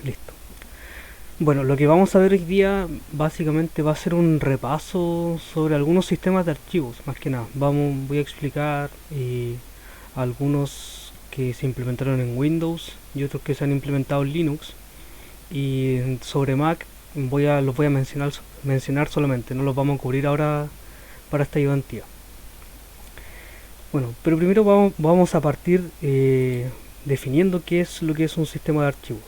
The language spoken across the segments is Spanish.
Listo. Bueno, lo que vamos a ver hoy día básicamente va a ser un repaso sobre algunos sistemas de archivos, más que nada. Voy a explicar algunos que se implementaron en Windows y otros que se han implementado en Linux. Y sobre Mac los voy a mencionar solamente, no los vamos a cubrir ahora para esta ayudantía. Bueno, pero primero vamos a partir definiendo qué es lo que es un sistema de archivos.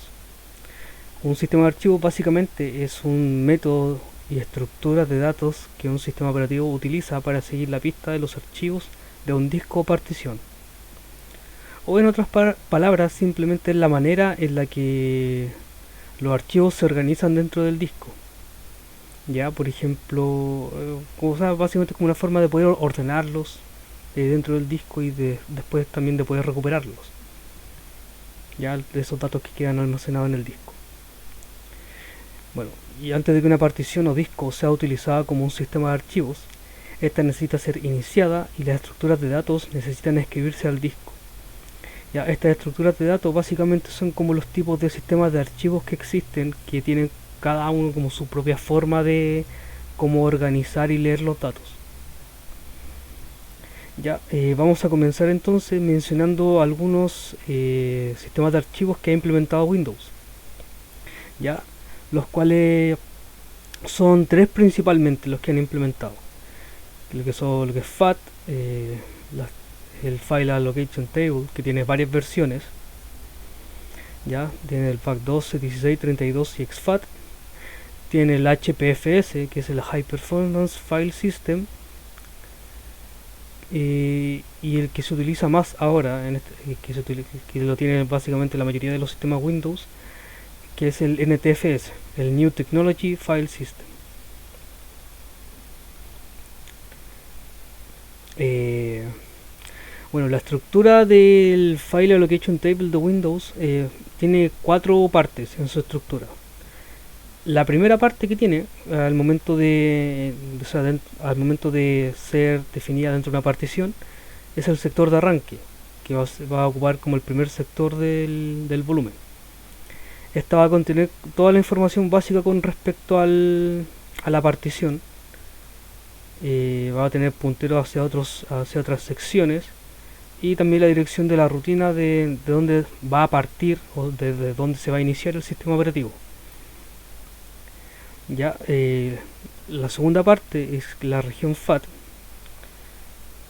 Un sistema de archivos básicamente es un método y estructura de datos que un sistema operativo utiliza para seguir la pista de los archivos de un disco o partición. O en otras palabras, simplemente es la manera en la que los archivos se organizan dentro del disco. Ya, por ejemplo, o sea, básicamente como una forma de poder ordenarlos dentro del disco y después también de poder recuperarlos. Ya, de esos datos que quedan almacenados en el disco. Bueno, y antes de que una partición o disco sea utilizada como un sistema de archivos, esta necesita ser iniciada y las estructuras de datos necesitan escribirse al disco. Ya, estas estructuras de datos básicamente son como los tipos de sistemas de archivos que existen, que tienen cada uno como su propia forma de cómo organizar y leer los datos. Ya, vamos a comenzar entonces mencionando algunos sistemas de archivos que ha implementado Windows. Ya, los cuales son tres principalmente los que han implementado. Lo que es FAT, la, el File Allocation Table, que tiene varias versiones. Ya, tiene el FAT 12, 16, 32 y exFAT. Tiene el HPFS, que es el High Performance File System. Y el que se utiliza más ahora, que lo tiene básicamente la mayoría de los sistemas Windows, que es el NTFS, el New Technology File System. Eh, bueno, la estructura del File Allocation Table de Windows tiene cuatro partes en su estructura. La primera parte que tiene al momento de ser definida dentro de una partición es el sector de arranque, que va a ocupar como el primer sector del volumen. Esta va a contener toda la información básica con respecto a la partición. Va a tener punteros hacia otras secciones y también la dirección de la rutina de dónde va a partir o de dónde se va a iniciar el sistema operativo. Ya, la segunda parte es la región FAT,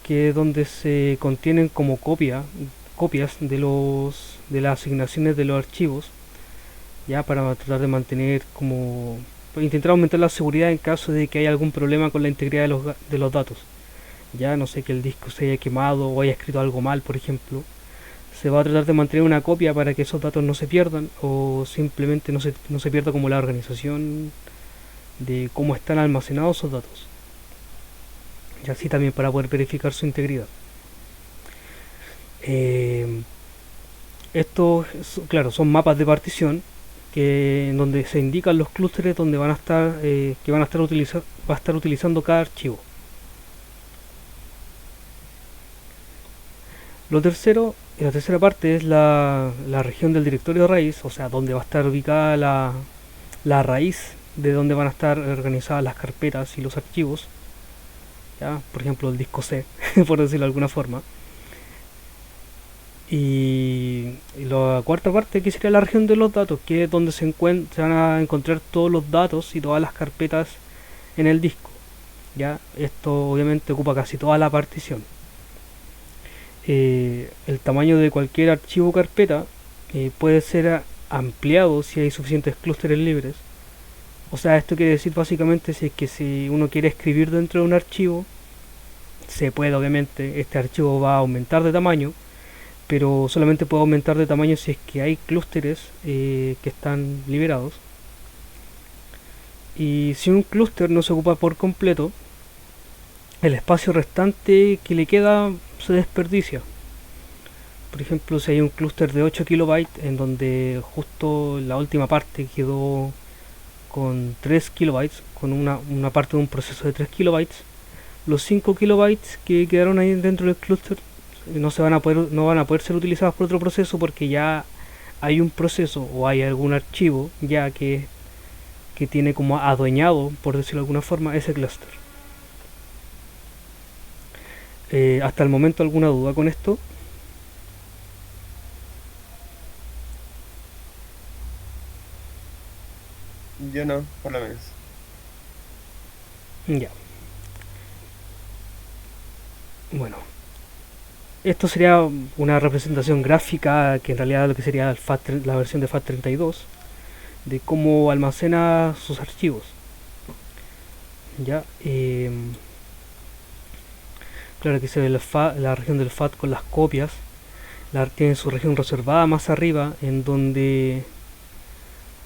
que es donde se contienen como copias de las asignaciones de los archivos, ya para tratar de mantener como intentar aumentar la seguridad en caso de que haya algún problema con la integridad de los datos. Ya no sé, que el disco se haya quemado o haya escrito algo mal, por ejemplo. Se va a tratar de mantener una copia para que esos datos no se pierdan o simplemente no se pierda como la organización de cómo están almacenados esos datos. Y así también para poder verificar su integridad. Eh, Estos, claro, son mapas de partición en donde se indican los clústeres donde van a estar que va a estar utilizando cada archivo. La tercera parte es la región del directorio raíz, o sea, donde va a estar ubicada la raíz de donde van a estar organizadas las carpetas y los archivos. ¿Ya? Por ejemplo, el disco C, por decirlo de alguna forma. Y la cuarta parte, que sería la región de los datos, que es donde se van a encontrar todos los datos y todas las carpetas en el disco. ¿Ya? Esto obviamente ocupa casi toda la partición. El tamaño de cualquier archivo o carpeta puede ser ampliado si hay suficientes clústeres libres. O sea, esto quiere decir básicamente si uno quiere escribir dentro de un archivo, se puede, obviamente. Este archivo va a aumentar de tamaño, pero solamente puede aumentar de tamaño si es que hay clústeres que están liberados. Y si un clúster no se ocupa por completo, el espacio restante que le queda se desperdicia. Por ejemplo, si hay un clúster de 8 kilobytes en donde justo la última parte quedó con 3 kilobytes, con una parte de un proceso de 3 kilobytes, los 5 kilobytes que quedaron ahí dentro del clúster no van a poder ser utilizados por otro proceso porque ya hay un proceso o hay algún archivo ya que tiene como adueñado, por decirlo de alguna forma, ese clúster. Hasta el momento, ¿alguna duda con esto? Yo no, por lo menos. Ya, bueno, esto sería una representación gráfica que en realidad lo que sería la versión de FAT32 de cómo almacena sus archivos. Ya, claro que se ve la región del FAT con las copias. Tiene su región reservada más arriba, en donde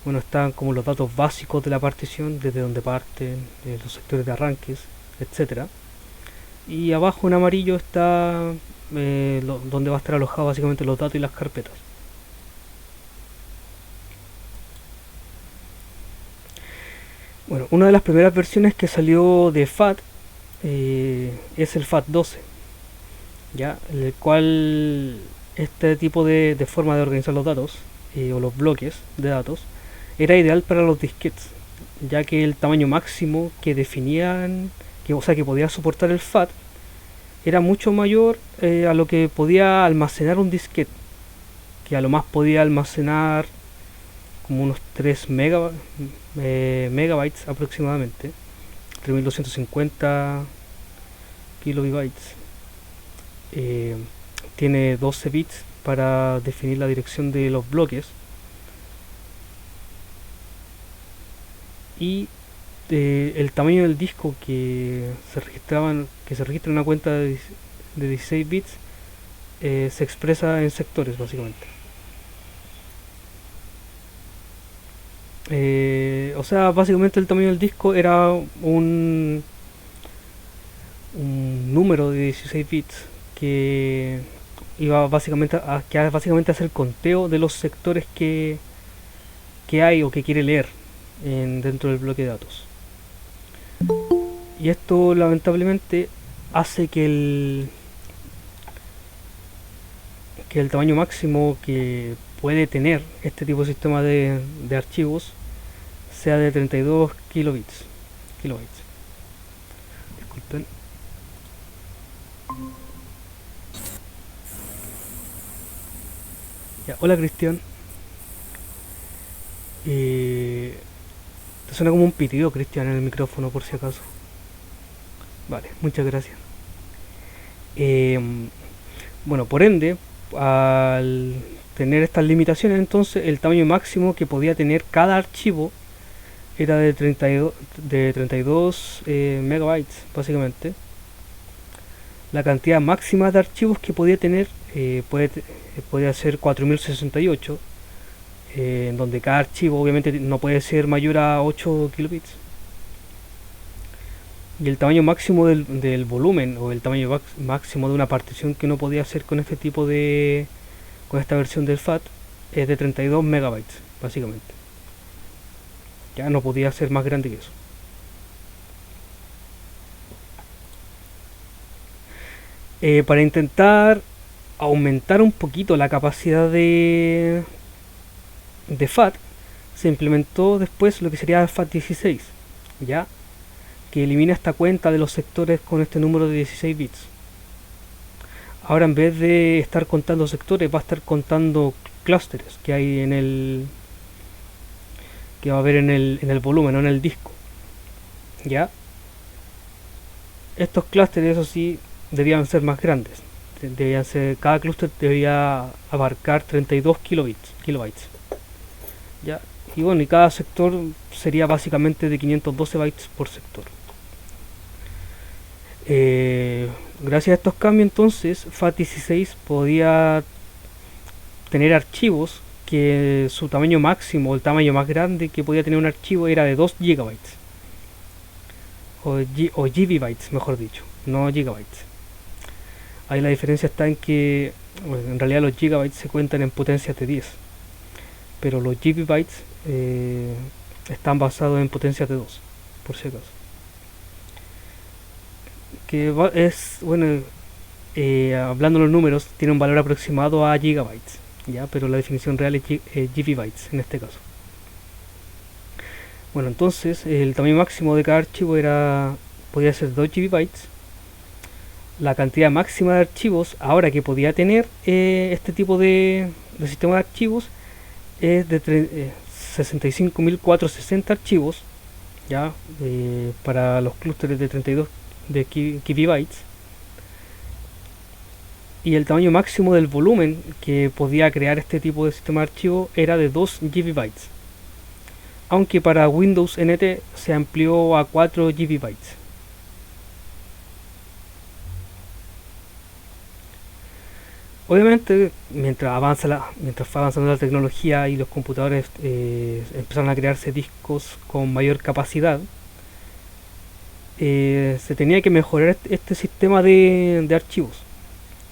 bueno, están como los datos básicos de la partición, desde donde parten, los sectores de arranques, etcétera. Y abajo en amarillo está donde va a estar alojado básicamente los datos y las carpetas. Bueno, una de las primeras versiones que salió de FAT es el FAT12, ¿ya? El cual este tipo de forma de organizar los datos o los bloques de datos era ideal para los disquetes, ya que el tamaño máximo que definían, o sea, que podía soportar el FAT era mucho mayor a lo que podía almacenar un disquete, que a lo más podía almacenar como unos 3 megabytes aproximadamente, 3250 kilobytes. Eh, Tiene 12 bits para definir la dirección de los bloques y el tamaño del disco que se registra en una cuenta de 16 bits se expresa en sectores básicamente. O sea, básicamente el tamaño del disco era un número de 16 bits que iba básicamente a hacer el conteo de los sectores que hay o que quiere leer dentro del bloque de datos. Y esto lamentablemente hace que el tamaño máximo que puede tener este tipo de sistema de archivos sea de 32 kilobytes. Disculpen. Ya, hola Cristian. Te suena como un pitido, Cristian, en el micrófono por si acaso. Vale, muchas gracias. Eh, bueno, por ende, al tener estas limitaciones, entonces el tamaño máximo que podía tener cada archivo era de 32 megabytes, básicamente. La cantidad máxima de archivos que podía tener podía ser 4068, en donde cada archivo obviamente no puede ser mayor a 8 kilobits. Y el tamaño máximo del volumen o el tamaño máximo de una partición que uno podía hacer con este tipo con esta versión del FAT es de 32 megabytes, básicamente. Ya no podía ser más grande que eso. Para intentar aumentar un poquito la capacidad de FAT, se implementó después lo que sería FAT16, ¿ya? Que elimina esta cuenta de los sectores con este número de 16 bits. Ahora en vez de estar contando sectores, va a estar contando clústeres que hay que va a haber en el volumen o en el disco. ¿Ya? Estos clústeres, eso sí, debían ser más grandes. Cada clúster debía abarcar 32 kilobytes. ¿Ya? Y bueno, y cada sector sería básicamente de 512 bytes por sector. Gracias a estos cambios entonces FAT16 podía tener archivos que su tamaño máximo, el tamaño más grande que podía tener un archivo era de 2 gigabytes o gigabytes, mejor dicho, no gigabytes. Ahí la diferencia está en que bueno, en realidad los gigabytes se cuentan en potencias de 10, pero los gigabytes están basados en potencias de 2, por si acaso. Bueno, hablando de los números, tiene un valor aproximado a gigabytes. ya, pero la definición real es GB bytes en este caso. Bueno, entonces el tamaño máximo de cada archivo podía ser 2 GB bytes. La cantidad máxima de archivos ahora que podía tener este tipo de sistema de archivos es de 65.460 archivos, ya, para los clústeres de 32 de KB. Y el tamaño máximo del volumen que podía crear este tipo de sistema de archivo era de 2 GB, aunque para Windows NT se amplió a 4 GB. Obviamente, mientras fue avanzando la tecnología y los computadores empezaron a crearse discos con mayor capacidad, se tenía que mejorar este sistema de archivos,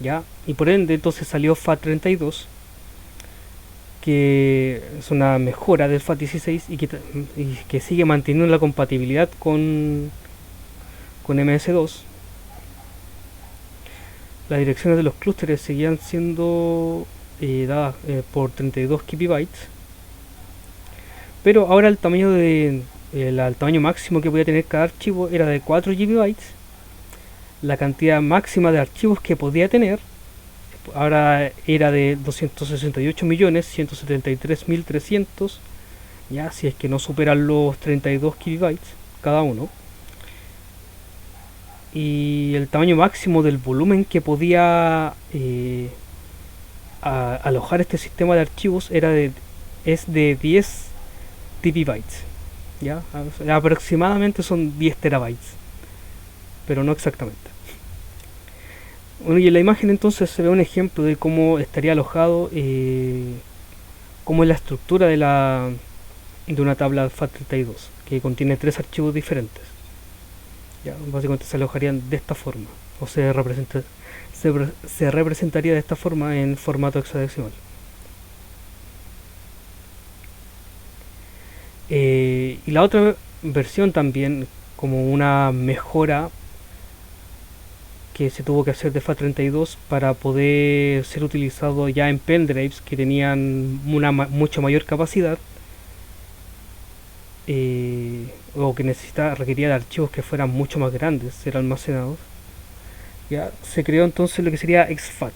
¿ya? Y por ende entonces salió FAT32, que es una mejora del FAT16 y que sigue manteniendo la compatibilidad con MS2. Las direcciones de los clústeres seguían siendo dadas por 32 KB, pero ahora el tamaño máximo que podía tener cada archivo era de 4 GB. La cantidad máxima de archivos que podía tener ahora era de 268.173.300, ya, si es que no superan los 32 KB cada uno. Y el tamaño máximo del volumen que podía alojar este sistema de archivos es de 10 TB, ¿ya? Aproximadamente son 10 terabytes, pero no exactamente. Bueno, y en la imagen entonces se ve un ejemplo de cómo estaría alojado, cómo es la estructura de una tabla FAT32, que contiene 3 archivos diferentes. Ya, básicamente se alojarían de esta forma, o se representaría de esta forma en formato hexadecimal. Y la otra versión también, como una mejora que se tuvo que hacer de FAT32 para poder ser utilizado ya en pendrives que tenían una mucho mayor capacidad, o que requería de archivos que fueran mucho más grandes, ser almacenados. Ya se creó entonces lo que sería exFAT,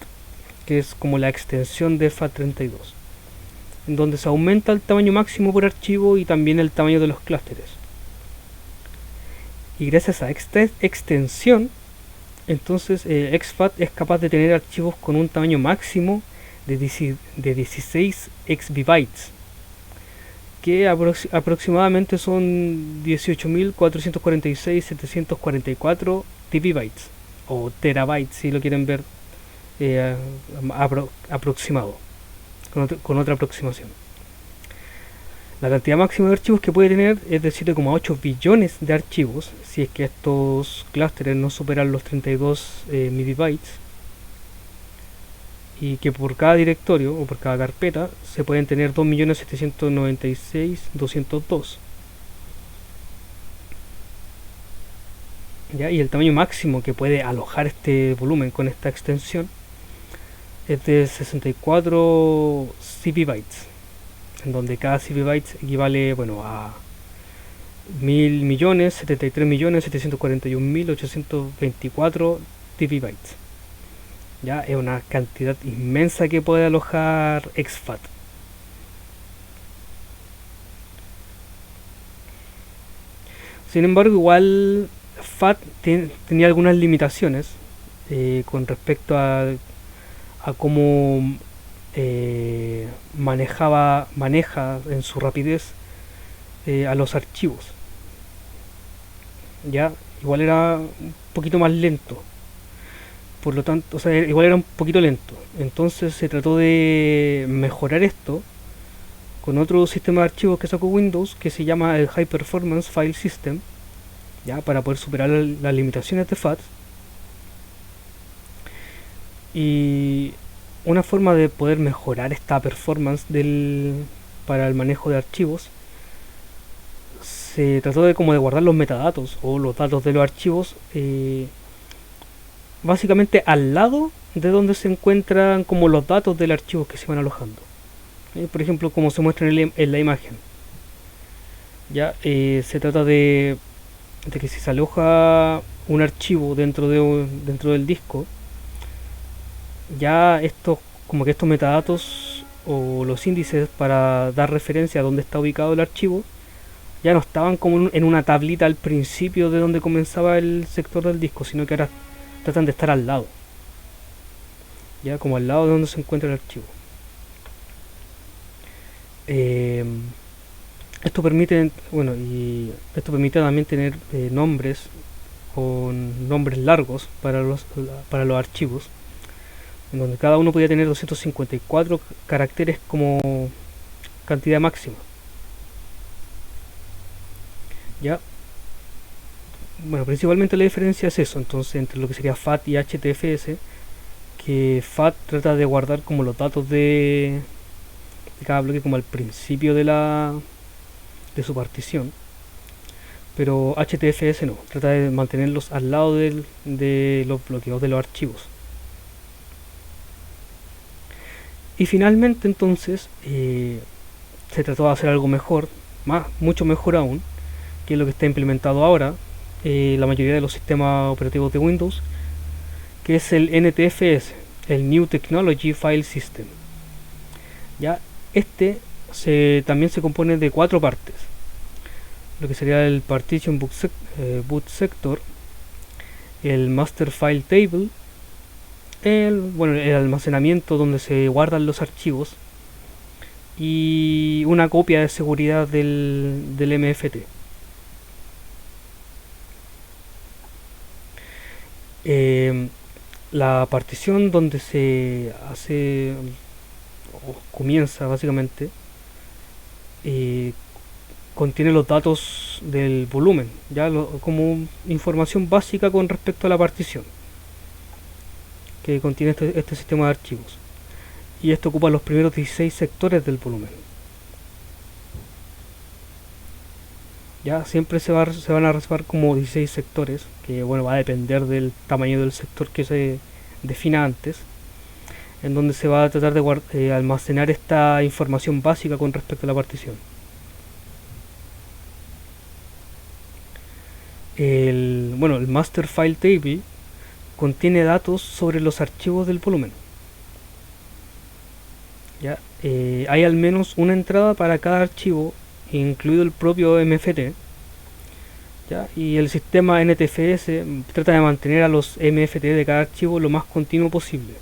que es como la extensión de FAT32, en donde se aumenta el tamaño máximo por archivo y también el tamaño de los clústeres. Y gracias a esta extensión, entonces exFAT es capaz de tener archivos con un tamaño máximo de 16 exbytes, que aproximadamente son 18.446.744 TB, o terabytes si lo quieren ver aproximado, con otra aproximación. La cantidad máxima de archivos que puede tener es de 7,8 billones de archivos, si es que estos clústeres no superan los 32 MB, y que por cada directorio o por cada carpeta se pueden tener 2.796.202. ¿Ya? Y el tamaño máximo que puede alojar este volumen con esta extensión es de 64 CB, en donde cada CB equivale, bueno, a 1.073.741.824 TB. Ya es una cantidad inmensa que puede alojar exFAT. Sin embargo, igual FAT tenía algunas limitaciones con respecto a cómo maneja en su rapidez a los archivos. Ya igual era un poquito más lento, por lo tanto, o sea, igual era un poquito lento. Entonces se trató de mejorar esto con otro sistema de archivos que sacó Windows, que se llama el High Performance File System, ya, para poder superar las limitaciones de FAT. Y una forma de poder mejorar esta performance para el manejo de archivos, se trató de guardar los metadatos o los datos de los archivos básicamente al lado de donde se encuentran como los datos del archivo que se van alojando. Por ejemplo, como se muestra en la imagen. Ya se trata de que si se aloja un archivo dentro del disco, ya estos como que estos metadatos o los índices para dar referencia a dónde está ubicado el archivo ya no estaban como en una tablita al principio de donde comenzaba el sector del disco, sino que ahora tratan de estar al lado, ya como al lado de donde se encuentra el archivo. Eh, Esto permite, bueno, y esto permite también tener nombres o nombres largos para los archivos, en donde cada uno podía tener 254 caracteres como cantidad máxima. Ya, bueno, principalmente la diferencia es eso, entonces, entre lo que sería FAT y HTFS, que FAT trata de guardar como los datos de cada bloque como al principio de su partición, pero HTFS no, trata de mantenerlos al lado de los bloqueos de los archivos. Y finalmente entonces se trató de hacer algo mejor, mucho mejor aún, que es lo que está implementado ahora la mayoría de los sistemas operativos de Windows, que es el NTFS, el New Technology File System. Ya también se compone de cuatro partes, lo que sería el Partition Boot Sector, el Master File Table, el almacenamiento donde se guardan los archivos y una copia de seguridad del MFT. La partición donde se hace o comienza básicamente contiene los datos del volumen, como información básica con respecto a la partición que contiene este sistema de archivos, y esto ocupa los primeros 16 sectores del volumen. Ya siempre se van a reservar como 16 sectores, que bueno, va a depender del tamaño del sector que se defina antes, en donde se va a tratar de almacenar esta información básica con respecto a la partición. El Master File Table contiene datos sobre los archivos del volumen. ¿Ya? Hay al menos una entrada para cada archivo, incluido el propio MFT. ¿Ya? Y el sistema NTFS trata de mantener a los MFT de cada archivo lo más continuo posible.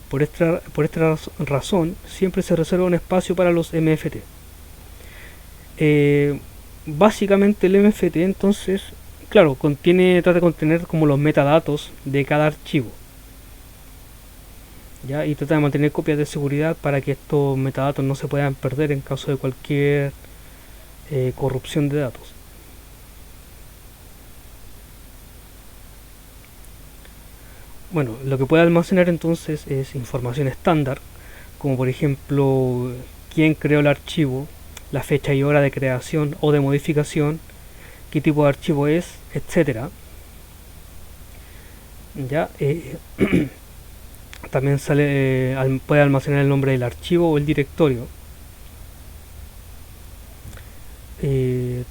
Por esta razón, siempre se reserva un espacio para los MFT. Básicamente el MFT entonces, claro, trata de contener como los metadatos de cada archivo, ¿ya? Y trata de mantener copias de seguridad para que estos metadatos no se puedan perder en caso de cualquier corrupción de datos. Bueno, lo que puede almacenar entonces es información estándar, como por ejemplo quién creó el archivo, la fecha y hora de creación o de modificación, qué tipo de archivo es, etcétera. Ya también puede almacenar el nombre del archivo o el directorio.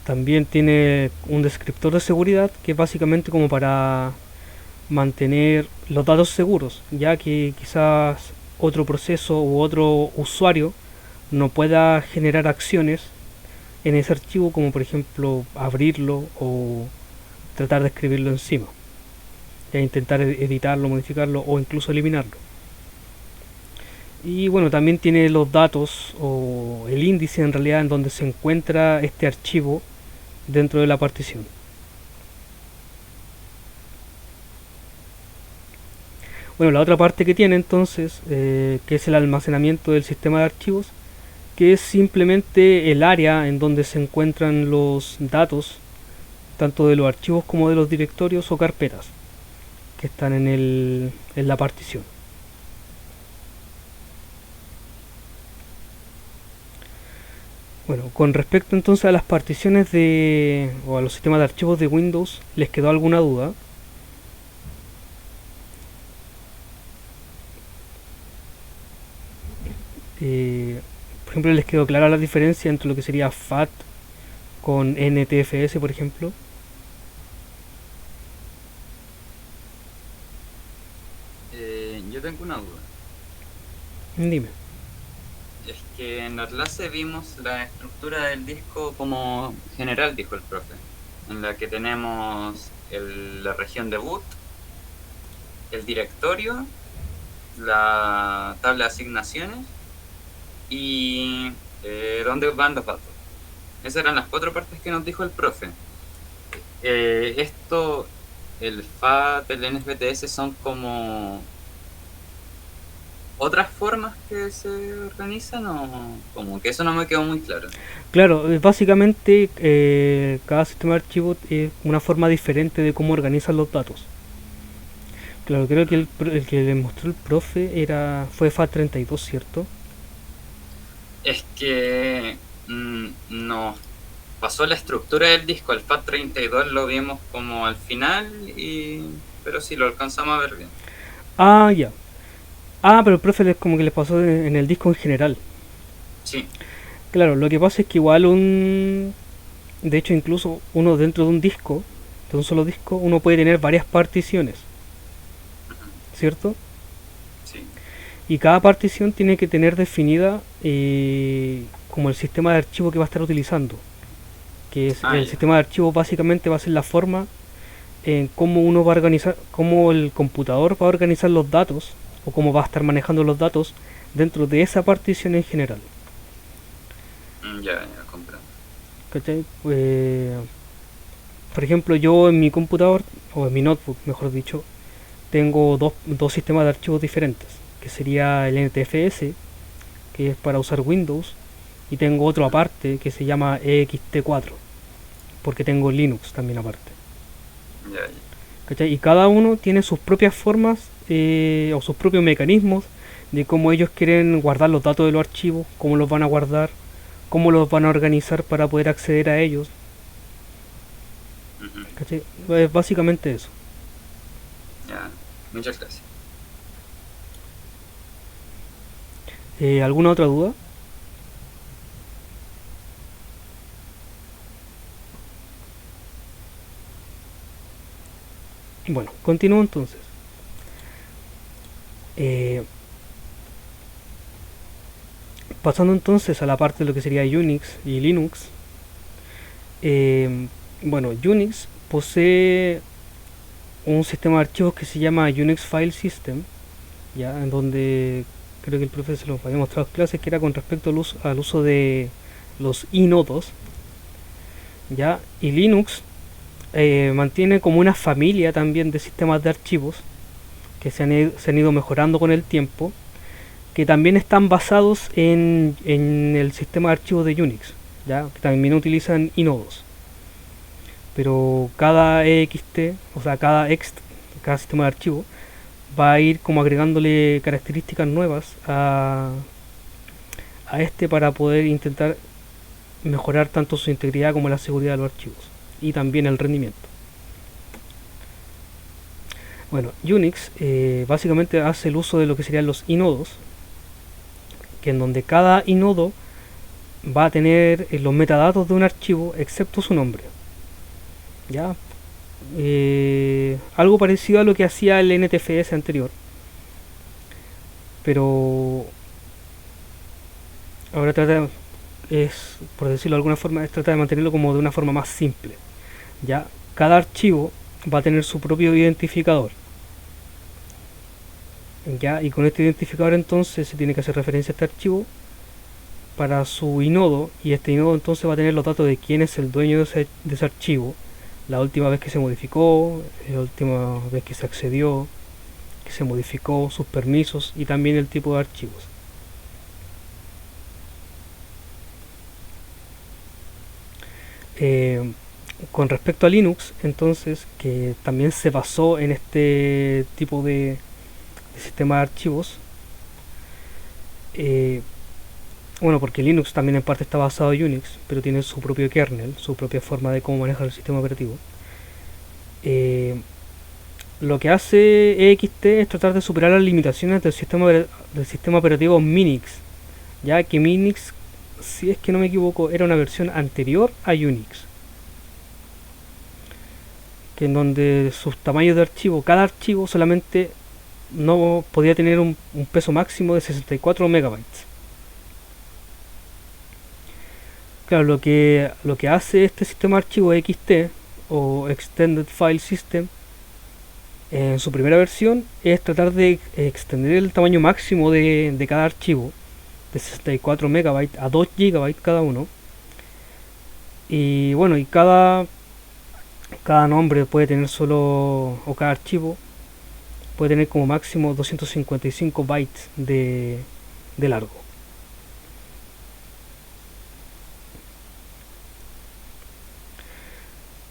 También tiene un descriptor de seguridad, que es básicamente como para mantener los datos seguros, ya que quizás otro proceso u otro usuario no pueda generar acciones en ese archivo, como por ejemplo abrirlo o tratar de escribirlo encima, ya intentar editarlo, modificarlo o incluso eliminarlo. Y bueno, también tiene los datos o el índice en realidad en donde se encuentra este archivo dentro de la partición. Bueno, la otra parte que tiene entonces, que es el almacenamiento del sistema de archivos, que es simplemente el área en donde se encuentran los datos, tanto de los archivos como de los directorios o carpetas que están en la partición. Bueno, con respecto entonces a las particiones o a los sistemas de archivos de Windows, ¿les quedó alguna duda? Eh, por ejemplo, les quedó clara la diferencia entre lo que sería FAT con NTFS, por ejemplo. Yo tengo una duda. Dime. Es que en la clase vimos la estructura del disco como general, dijo el profe, en la que tenemos la región de boot, el directorio, la tabla de asignaciones y dónde van los datos. Esas eran las cuatro partes que nos dijo el profe. Esto, el FAT, el NFTS son como otras formas que se organizan o como que eso no me quedó muy claro. Claro, básicamente cada sistema de archivos es una forma diferente de cómo organizan los datos. Claro, creo que el que le mostró el profe fue FAT32, ¿cierto? Es que nos pasó la estructura del disco, el FAT32 lo vimos como al final, pero sí lo alcanzamos a ver bien. Ah, ya. Ah, pero el profe como que les pasó en el disco en general. Sí. Claro, lo que pasa es que igual de hecho incluso uno dentro de un disco, de un solo disco, uno puede tener varias particiones, Ujú. ¿cierto? Sí. Y cada partición tiene que tener definida como el sistema de archivo que va a estar utilizando. Que es Ah, el ya. sistema de archivo básicamente va a ser la forma en cómo uno va a organizar, cómo el computador va a organizar los datos o cómo va a estar manejando los datos dentro de esa partición en general. Ya, ya comprendo. ¿Cachai? Por ejemplo, yo en mi computador, o en mi notebook, mejor dicho, tengo dos sistemas de archivos diferentes, que sería el NTFS, que es para usar Windows, y tengo otro Ujú. aparte que se llama ext4, porque tengo Linux también aparte. Ya, ya. ¿Cachai? Y cada uno tiene sus propias formas o sus propios mecanismos de cómo ellos quieren guardar los datos de los archivos, cómo los van a guardar, cómo los van a organizar para poder acceder a ellos. Ujú. ¿Cachai? Es básicamente eso. Ya. Muchas gracias. ¿Alguna otra duda? Bueno, continúo entonces. Eh, Pasando entonces a la parte de lo que sería Unix y Linux. eh, bueno, Unix posee un sistema de archivos que se llama Unix File System, ya en donde creo que el profesor lo había mostrado en clases, que era con respecto al uso de los inodos, ya. Y Linux mantiene como una familia también de sistemas de archivos que se han ido mejorando con el tiempo, que también están basados en el sistema de archivos de Unix, ya, que también utilizan inodos. Pero cada ext, o sea, cada sistema de archivo va a ir como agregándole características nuevas a este para poder intentar mejorar tanto su integridad como la seguridad de los archivos y también el rendimiento. Bueno, Unix básicamente hace el uso de lo que serían los inodos, que en donde cada inodo va a tener los metadatos de un archivo excepto su nombre. ¿Ya? Algo parecido a lo que hacía el NTFS anterior, pero ahora por decirlo de alguna forma, es tratar de mantenerlo como de una forma más simple. ¿Ya? Cada archivo va a tener su propio identificador. ¿Ya? Y con este identificador entonces se tiene que hacer referencia a este archivo para su inodo, y este inodo entonces va a tener los datos de quién es el dueño de ese archivo, la última vez que se modificó, la última vez que se accedió, que se modificó, sus permisos y también el tipo de archivos. Eh, con respecto a Linux, entonces, que también se basó en este tipo de sistema de archivos, eh, bueno, porque Linux también en parte está basado en Unix, pero tiene su propio kernel, su propia forma de cómo manejar el sistema operativo. Eh, lo que hace ext es tratar de superar las limitaciones del sistema operativo Minix, ya que Minix, si es que no me equivoco, era una versión anterior a Unix, que en donde sus tamaños de archivo, cada archivo solamente no podía tener un peso máximo de 64 megabytes. Claro, lo que hace este sistema de archivo XT o Extended File System en su primera versión es tratar de extender el tamaño máximo de cada archivo de 64 megabytes a 2 gigabytes cada uno. Y bueno, y cada nombre puede tener solo, o cada archivo puede tener como máximo 255 bytes de largo.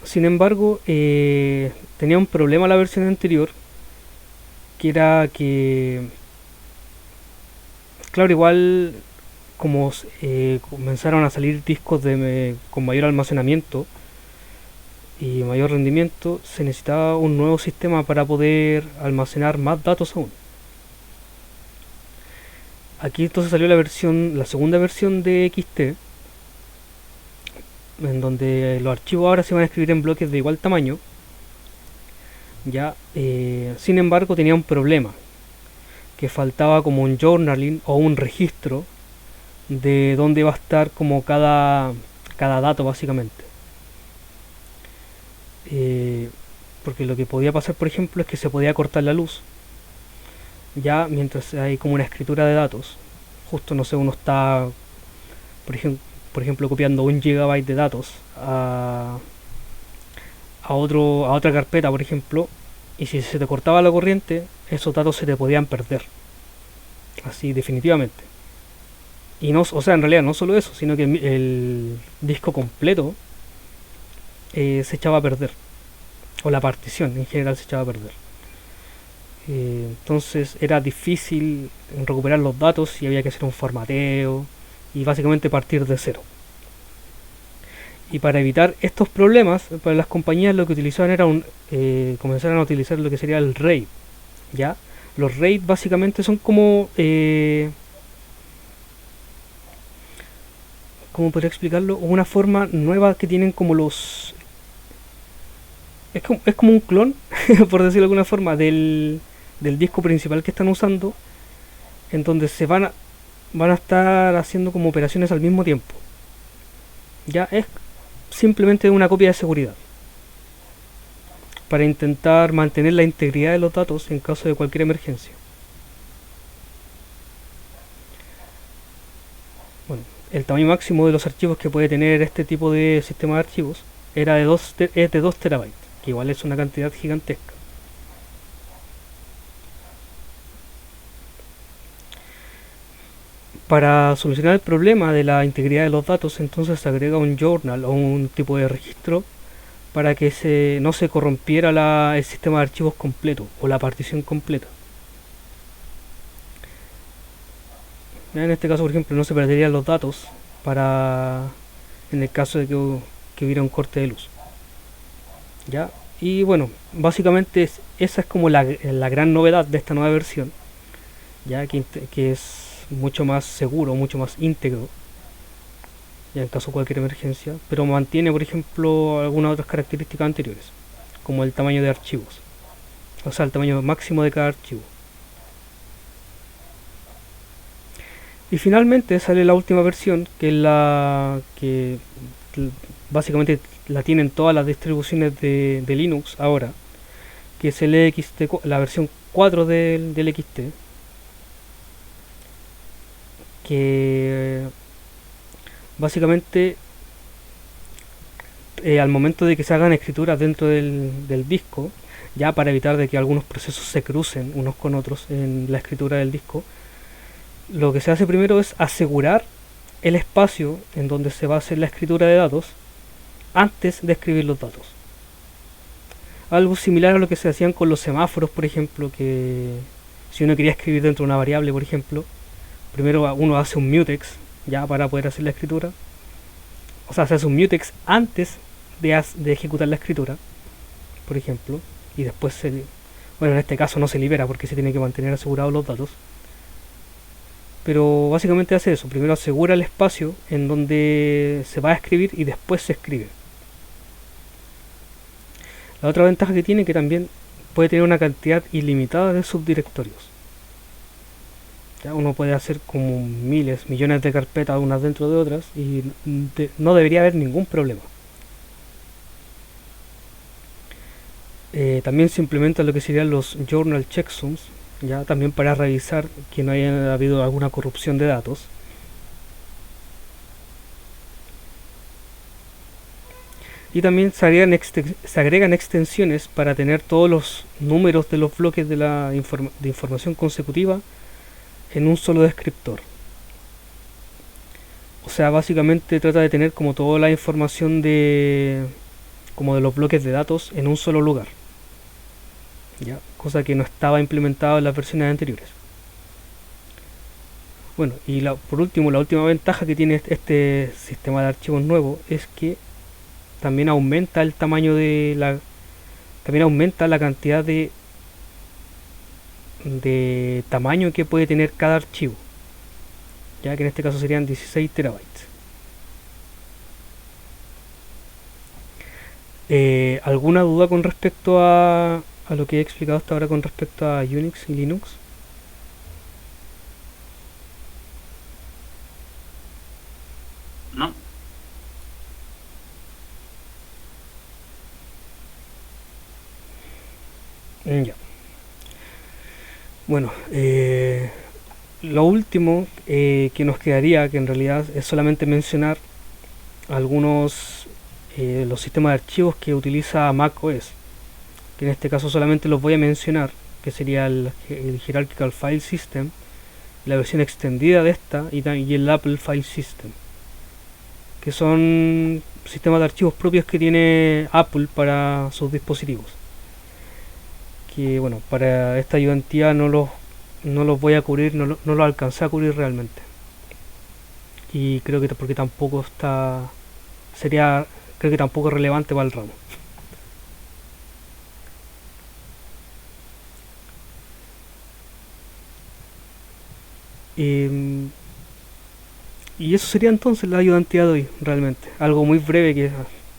Sin embargo, tenía un problema la versión anterior, que era que, claro, igual como comenzaron a salir discos con mayor almacenamiento y mayor rendimiento, se necesitaba un nuevo sistema para poder almacenar más datos aún. Aquí entonces salió la segunda versión de XT, en donde los archivos ahora se van a escribir en bloques de igual tamaño. Ya, sin embargo, tenía un problema, que faltaba como un journaling o un registro de dónde va a estar como cada dato básicamente. Porque lo que podía pasar, por ejemplo, es que se podía cortar la luz, ya mientras hay como una escritura de datos. Justo, no sé, uno está, por ejemplo, copiando 1 gigabyte de datos a otra carpeta, por ejemplo, y si se te cortaba la corriente, esos datos se te podían perder, así definitivamente. Y no, o sea, en realidad no solo eso, sino que el disco completo se echaba a perder, o la partición en general se echaba a perder. Entonces era difícil recuperar los datos y había que hacer un formateo y básicamente partir de cero. Y para evitar estos problemas, para las compañías lo que utilizaban era comenzaron a utilizar lo que sería el RAID. ¿Ya? Los RAID básicamente son como... ¿cómo podría explicarlo? Una forma nueva que tienen como los... Es como un clon, por decirlo de alguna forma, del disco principal que están usando, en donde van a estar haciendo como operaciones al mismo tiempo. Ya es simplemente una copia de seguridad para intentar mantener la integridad de los datos en caso de cualquier emergencia. Bueno, el tamaño máximo de los archivos que puede tener este tipo de sistema de archivos es de 2 terabytes, que igual es una cantidad gigantesca. Para solucionar el problema de la integridad de los datos, entonces se agrega un journal o un tipo de registro para que no se corrompiera el sistema de archivos completo o la partición completa. En este caso, por ejemplo, no se perderían los datos en el caso de que hubiera un corte de luz. ¿Ya? Y bueno, básicamente esa es como la gran novedad de esta nueva versión, ya que es mucho más seguro, mucho más íntegro, ya en caso de cualquier emergencia, pero mantiene, por ejemplo, algunas otras características anteriores, como el tamaño de archivos, o sea, el tamaño máximo de cada archivo. Y finalmente sale la última versión, que es la que básicamente la tienen todas las distribuciones de Linux ahora, que es el la versión 4 del XT, que básicamente al momento de que se hagan escrituras dentro del disco, ya para evitar de que algunos procesos se crucen unos con otros en la escritura del disco, lo que se hace primero es asegurar el espacio en donde se va a hacer la escritura de datos antes de escribir los datos. Algo similar a lo que se hacían con los semáforos, por ejemplo, que si uno quería escribir dentro de una variable, por ejemplo, primero uno hace un mutex ya para poder hacer la escritura. O sea, se hace un mutex antes de ejecutar la escritura, por ejemplo, y después bueno, en este caso no se libera porque se tiene que mantener asegurados los datos. pero básicamente hace eso. Primero asegura el espacio en donde se va a escribir y después se escribe. La otra ventaja que tiene es que también puede tener una cantidad ilimitada de subdirectorios. Ya uno puede hacer como miles, millones de carpetas unas dentro de otras y no debería haber ningún problema. También se implementan lo que serían los journal checksums, ya también para revisar que no haya habido alguna corrupción de datos. Y también se agregan extensiones para tener todos los números de los bloques de la de información consecutiva en un solo descriptor. O sea, básicamente trata de tener como toda la información como de los bloques de datos en un solo lugar. ¿Ya? Cosa que no estaba implementada en las versiones anteriores. Bueno, y por último, la última ventaja que tiene este sistema de archivos nuevo es que también aumenta el tamaño también aumenta la cantidad de tamaño que puede tener cada archivo, ya que en este caso serían 16 terabytes. ¿Alguna duda con respecto a lo que he explicado hasta ahora con respecto a Unix y Linux? ¿No? Ya. Bueno, lo último que nos quedaría, que en realidad es solamente mencionar algunos los sistemas de archivos que utiliza macOS, que en este caso solamente los voy a mencionar, que sería el Hierarchical File System, la versión extendida de esta y el Apple File System, que son sistemas de archivos propios que tiene Apple para sus dispositivos. Que bueno, para esta ayudantía no los voy a cubrir, no los alcancé a cubrir realmente. Y creo que porque tampoco creo que tampoco es relevante para el ramo. Y eso sería entonces la ayudantía de hoy, realmente. Algo muy breve que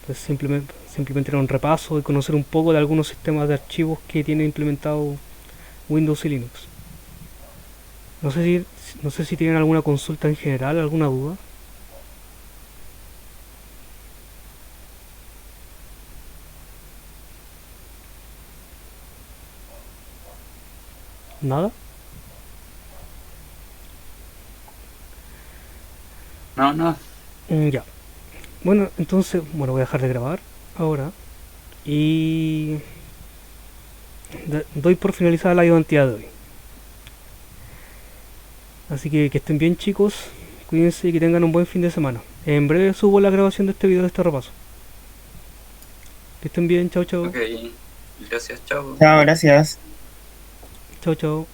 es simplemente era un repaso y conocer un poco de algunos sistemas de archivos que tiene implementado Windows y Linux. No sé si tienen alguna consulta en general, alguna duda. ¿Nada? No, no. Ya. Bueno, entonces, bueno, voy a dejar de grabar ahora y doy por finalizada la ayudantía de hoy. Así que estén bien, chicos, cuídense y que tengan un buen fin de semana. En breve subo la grabación de este video, de este repaso. Que estén bien, chao chao. Ok, gracias, chao. Chao, gracias. Chao chao.